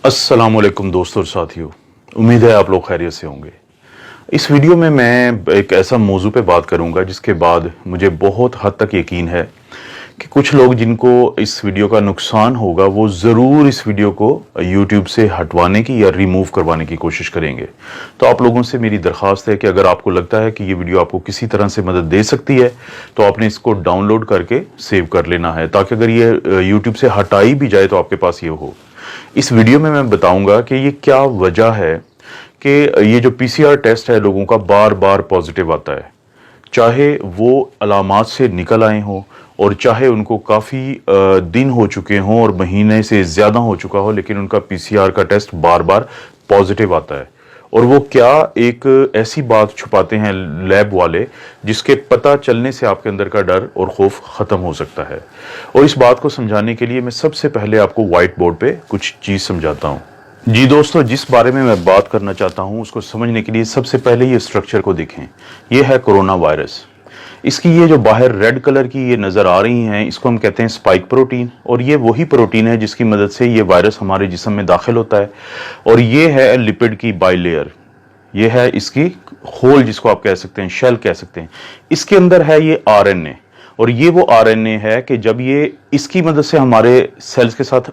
अस्सलाम वालेकुम दोस्तों और साथियों, उम्मीद है आप लोग खैरियत से होंगे। इस वीडियो में मैं एक ऐसा मौजू पे बात करूंगा जिसके बाद मुझे बहुत हद तक यकीन है कि कुछ लोग जिनको इस वीडियो का नुकसान होगा वो ज़रूर इस वीडियो को यूट्यूब से हटवाने की या रिमूव करवाने की कोशिश करेंगे। तो आप लोगों से मेरी दरख्वास्त है कि अगर आपको लगता है कि ये वीडियो आपको किसी तरह से मदद दे सकती है तो आपने इसको डाउनलोड करके सेव कर लेना है, ताकि अगर ये यूट्यूब से हटाई भी जाए तो आपके पास ये हो। इस वीडियो में मैं बताऊंगा कि ये क्या वजह है कि ये जो पीसीआर टेस्ट है लोगों का बार बार पॉजिटिव आता है, चाहे वो अलामात से निकल आए हों और चाहे उनको काफ़ी दिन हो चुके हों और महीने से ज़्यादा हो चुका हो, लेकिन उनका पीसीआर का टेस्ट बार बार पॉजिटिव आता है। और वो क्या एक ऐसी बात छुपाते हैं लैब वाले जिसके पता चलने से आपके अंदर का डर और खौफ ख़त्म हो सकता है। और इस बात को समझाने के लिए मैं सबसे पहले आपको व्हाइट बोर्ड पे कुछ चीज़ समझाता हूँ। जी दोस्तों, जिस बारे में मैं बात करना चाहता हूँ उसको समझने के लिए सबसे पहले ये स्ट्रक्चर को देखें। ये है कोरोना वायरस। इसकी ये जो बाहर रेड कलर की ये नज़र आ रही हैं, इसको हम कहते हैं स्पाइक प्रोटीन, और ये वही प्रोटीन है जिसकी मदद से ये वायरस हमारे जिस्म में दाखिल होता है। और ये है लिपिड की बाइलेयर, ये है इसकी होल जिसको आप कह सकते हैं, शेल कह सकते हैं। इसके अंदर है ये आरएनए, और ये वो आरएनए है कि जब ये इसकी मदद से हमारे सेल्स के साथ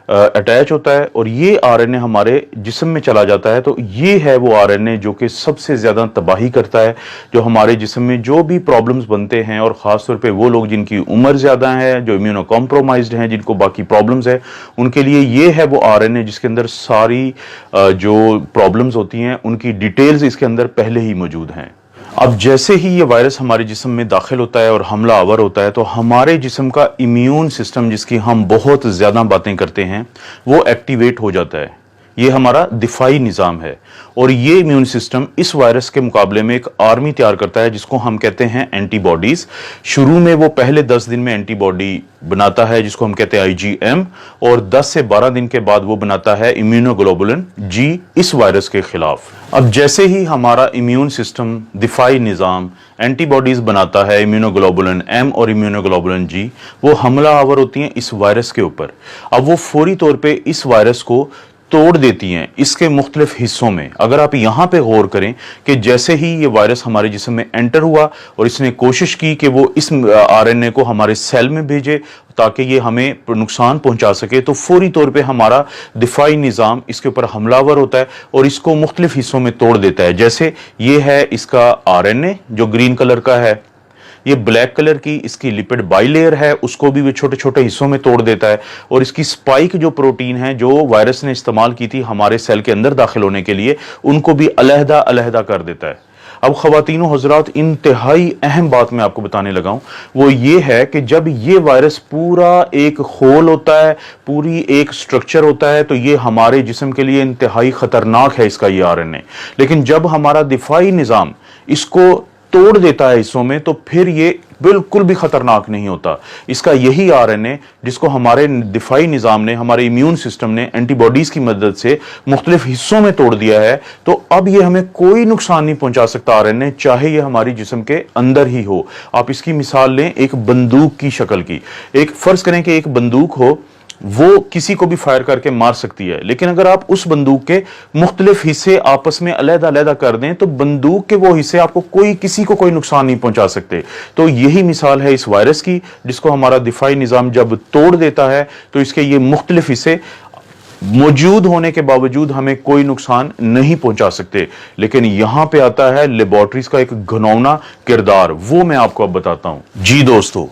अटैच होता है और ये आरएनए हमारे जिस्म में चला जाता है, तो ये है वो आरएनए जो कि सबसे ज़्यादा तबाही करता है, जो हमारे जिस्म में जो भी प्रॉब्लम्स बनते हैं, और ख़ास तौर पे वो लोग जिनकी उम्र ज़्यादा है, जो इम्यूनो कॉम्प्रोमाइज्ड हैं, जिनको बाकी प्रॉब्लम्स है, उनके लिए ये है वो आरएनए जिसके अंदर सारी जो प्रॉब्लम्स होती हैं उनकी डिटेल्स इसके अंदर पहले ही मौजूद हैं। अब जैसे ही ये वायरस हमारे जिस्म में दाखिल होता है और हमला आवर होता है, तो हमारे जिस्म का इम्यून सिस्टम, जिसकी हम बहुत ज़्यादा बातें करते हैं, वो एक्टिवेट हो जाता है। ये हमारा दिफाई निज़ाम है, और ये इम्यून सिस्टम इस वायरस के मुकाबले में एक आर्मी तैयार करता है जिसको हम कहते हैं एंटीबॉडीज़। शुरू में वो पहले 10 दिन में एंटीबॉडी बनाता है जिसको हम कहते हैं आईजीएम, और 10 से 12 दिन के बाद वो बनाता है इम्यूनोग्लोबुलिन जी इस वायरस के खिलाफ। अब जैसे ही हमारा इम्यून सिस्टम, दिफाई निज़ाम एंटीबॉडीज़ बनाता है, इम्यूनोग्लोबुलिन एम और इम्यूनोग्लोबुलिन जी, वो हमला आवर होती हैं इस वायरस के ऊपर। अब वो फौरी तौर पर इस वायरस को तोड़ देती हैं इसके मुख्तलिफ हिस्सों में। अगर आप यहाँ पे गौर करें कि जैसे ही ये वायरस हमारे जिस्म में एंटर हुआ और इसने कोशिश की कि वो इस आरएनए को हमारे सेल में भेजे ताकि ये हमें नुकसान पहुंचा सके, तो फौरी तौर पे हमारा दिफाई निज़ाम इसके ऊपर हमलावर होता है और इसको मुख्तलिफ हिस्सों में तोड़ देता है। जैसे ये है इसका आरएनए जो ग्रीन कलर का है, ये ब्लैक कलर की इसकी लिपिड बाइलेयर है, उसको भी वो छोटे छोटे हिस्सों में तोड़ देता है, और इसकी स्पाइक जो प्रोटीन है जो वायरस ने इस्तेमाल की थी हमारे सेल के अंदर दाखिल होने के लिए, उनको भी अलहदा अलहदा कर देता है। अब ख़वातीनो हज़रात, इंतहाई अहम बात मैं आपको बताने लगा हूं, वो ये है कि जब ये वायरस पूरा एक होल होता है, पूरी एक स्ट्रक्चर होता है, तो ये हमारे जिस्म के लिए इंतहाई ख़तरनाक है इसका ये आरएनए। लेकिन जब हमारा दिफाई निज़ाम इसको तोड़ देता है हिस्सों में, तो फिर ये बिल्कुल भी खतरनाक नहीं होता। इसका यही आरएनए जिसको हमारे दिफाई निज़ाम ने, हमारे इम्यून सिस्टम ने एंटीबॉडीज़ की मदद से मुख्तलिफ हिस्सों में तोड़ दिया है, तो अब ये हमें कोई नुकसान नहीं पहुंचा सकता आरएनए, चाहे ये हमारी जिस्म के अंदर ही हो। आप इसकी मिसाल लें एक बंदूक की शक्ल की। एक फ़र्ज़ करें कि एक बंदूक हो, वो किसी को भी फायर करके मार सकती है, लेकिन अगर आप उस बंदूक के मुख्तलिफ हिस्से आपस में अलहदा अलहदा कर दें तो बंदूक के वो हिस्से आपको किसी को कोई नुकसान नहीं पहुंचा सकते। तो यही मिसाल है इस वायरस की, जिसको हमारा दिफाई निज़ाम जब तोड़ देता है तो इसके ये मुख्तलिफ हिस्से मौजूद होने के बावजूद हमें कोई नुकसान नहीं पहुंचा सकते। लेकिन यहां पे आता है लेबोरेटरीज का एक घिनौना किरदार, वो मैं आपको अब बताता हूं। जी दोस्तों,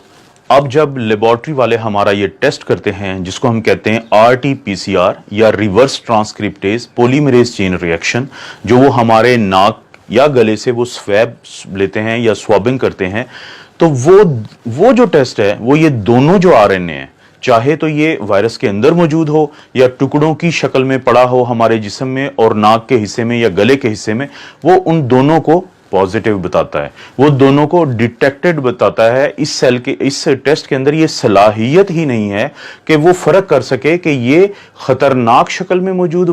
अब जब लेबोरेटरी वाले हमारा ये टेस्ट करते हैं जिसको हम कहते हैं आरटी-पीसीआर या reverse transcriptase polymerase chain reaction, जो वो हमारे नाक या गले से वो स्वैब लेते हैं या स्वैबिंग करते हैं, तो वो जो टेस्ट है वो ये दोनों जो आरएनए हैं, चाहे तो ये वायरस के अंदर मौजूद हो या टुकड़ों की शक्ल में पड़ा हो हमारे जिस्म में और नाक के हिस्से में या गले के हिस्से में, वो उन दोनों को पॉजिटिव बताता है, वो दोनों को डिटेक्टेड बताता है। इस टेस्ट के अंदर ये सलाहियत ही नहीं है कि वो फर्क कर सके कि ये खतरनाक शक्ल में मौजूद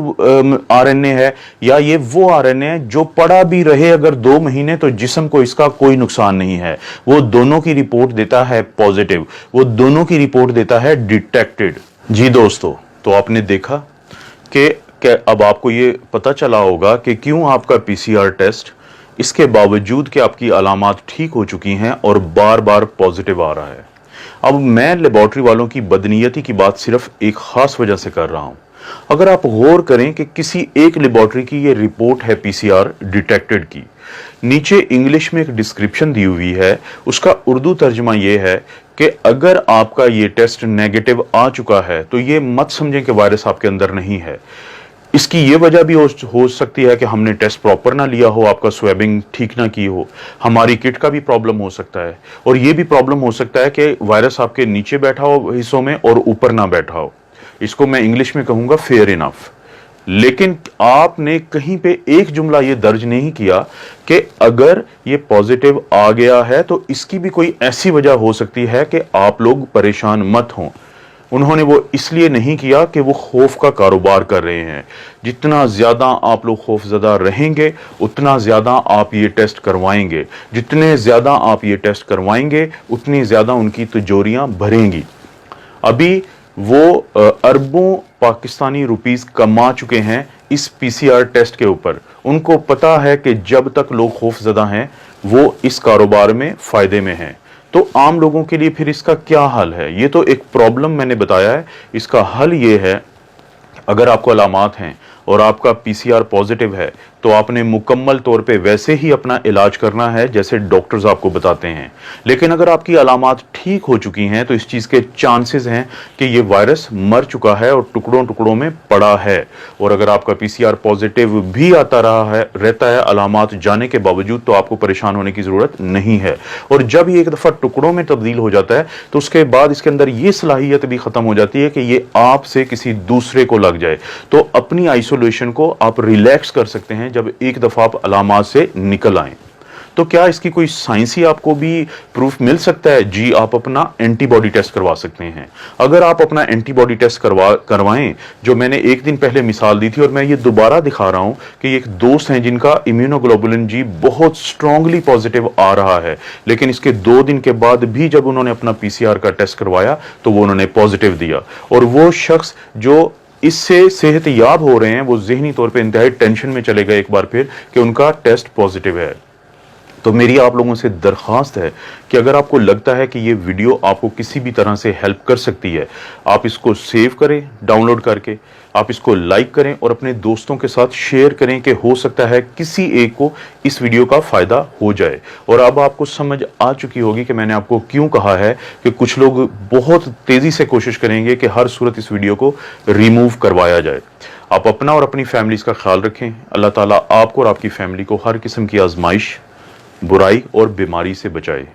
आरएनए है या ये वो आरएनए है जो पड़ा भी रहे अगर 2 महीने तो जिस्म को इसका कोई नुकसान नहीं है। वो दोनों की रिपोर्ट देता है पॉजिटिव, वो दोनों की रिपोर्ट देता है डिटेक्टेड। जी दोस्तों, तो आपने देखा कि अब आपको ये पता चला होगा कि क्यों आपका पीसीआर टेस्ट इसके बावजूद कि आपकी अलामात ठीक हो चुकी हैं और बार बार पॉजिटिव आ रहा है। अब मैं लेबॉर्ट्री वालों की बदनीयती की बात सिर्फ एक खास वजह से कर रहा हूं। अगर आप गौर करें कि किसी एक लेबॉर्ट्री की ये रिपोर्ट है पीसीआर डिटेक्टेड की, नीचे इंग्लिश में एक डिस्क्रिप्शन दी हुई है, उसका उर्दू तर्जुमा ये है कि अगर आपका ये टेस्ट नेगेटिव आ चुका है तो ये मत समझें कि वायरस आपके अंदर नहीं है। इसकी ये वजह भी हो सकती है कि हमने टेस्ट प्रॉपर ना लिया हो, आपका स्वैबिंग ठीक ना की हो, हमारी किट का भी प्रॉब्लम हो सकता है, और ये भी प्रॉब्लम हो सकता है कि वायरस आपके नीचे बैठा हो हिस्सों में और ऊपर ना बैठा हो। इसको मैं इंग्लिश में कहूंगा फेयर इनफ। लेकिन आपने कहीं पे एक जुमला ये दर्ज नहीं किया कि अगर ये पॉजिटिव आ गया है तो इसकी भी कोई ऐसी वजह हो सकती है कि आप लोग परेशान मत हों। उन्होंने वो इसलिए नहीं किया कि वो खौफ का कारोबार कर रहे हैं। जितना ज्यादा आप लोग खौफजदा रहेंगे उतना ज्यादा आप ये टेस्ट करवाएंगे, जितने ज्यादा आप ये टेस्ट करवाएंगे उतनी ज्यादा उनकी तिजोरियां भरेंगी। अभी वो अरबों पाकिस्तानी रुपीस कमा चुके हैं इस पीसीआर टेस्ट के ऊपर। उनको पता है कि जब तक लोग खौफजदा हैं वो इस कारोबार में फायदे में हैं। तो आम लोगों के लिए फिर इसका क्या हल है? ये तो एक प्रॉब्लम मैंने बताया है, इसका हल ये है, अगर आपको अलामात हैं और आपका पीसीआर पॉजिटिव है तो आपने मुकम्मल तौर पे वैसे ही अपना इलाज करना है जैसे डॉक्टर्स आपको बताते हैं। लेकिन अगर आपकी अलामात ठीक हो चुकी हैं तो इस चीज़ के चांसेस हैं कि ये वायरस मर चुका है और टुकड़ों टुकड़ों में पड़ा है। और अगर आपका पीसीआर पॉजिटिव भी आता रहता है अलामात जाने के बावजूद, तो आपको परेशान होने की ज़रूरत नहीं है। और जब ये एक दफ़ा टुकड़ों में तब्दील हो जाता है तो उसके बाद इसके अंदर ये सलाहियत भी ख़त्म हो जाती है कि ये आपसे किसी दूसरे को लग जाए। तो अपनी आइसोलेशन को आप रिलैक्स कर सकते हैं जब एक दफा आप अलामात से निकल आए। तो क्या इसकी कोई साइंसी आपको भी प्रूफ मिल सकता है? जी, आप अपना एंटीबॉडी टेस्ट करवा सकते हैं। अगर आप अपना एंटीबॉडी टेस्ट करवाएं, जो मैंने एक दिन पहले मिसाल दी थी और मैं ये दोबारा दिखा रहा हूं कि एक दोस्त हैं जिनका इम्यूनोग्लोबुलिन जी बहुत स्ट्रांगली पॉजिटिव आ रहा है, लेकिन इसके 2 दिन के बाद भी जब उन्होंने अपना पीसीआर का टेस्ट करवाया तो वो उन्होंने पॉजिटिव दिया। और वो शख्स जो इससे सेहत याब हो रहे हैं वो ज़हनी तौर पे इंतहाई टेंशन में चले गए एक बार फिर कि उनका टेस्ट पॉजिटिव है। तो मेरी आप लोगों से दरख्वास्त है कि अगर आपको लगता है कि ये वीडियो आपको किसी भी तरह से हेल्प कर सकती है, आप इसको सेव करें डाउनलोड करके, आप इसको लाइक करें और अपने दोस्तों के साथ शेयर करें कि हो सकता है किसी एक को इस वीडियो का फ़ायदा हो जाए। और अब आपको समझ आ चुकी होगी कि मैंने आपको क्यों कहा है कि कुछ लोग बहुत तेज़ी से कोशिश करेंगे कि हर सूरत इस वीडियो को रिमूव करवाया जाए। आप अपना और अपनी फैमिलीज़ का ख्याल रखें। अल्लाह ताला आपको और आपकी फैमिली को हर किस्म की आजमाइश, बुराई और बीमारी से बचाए।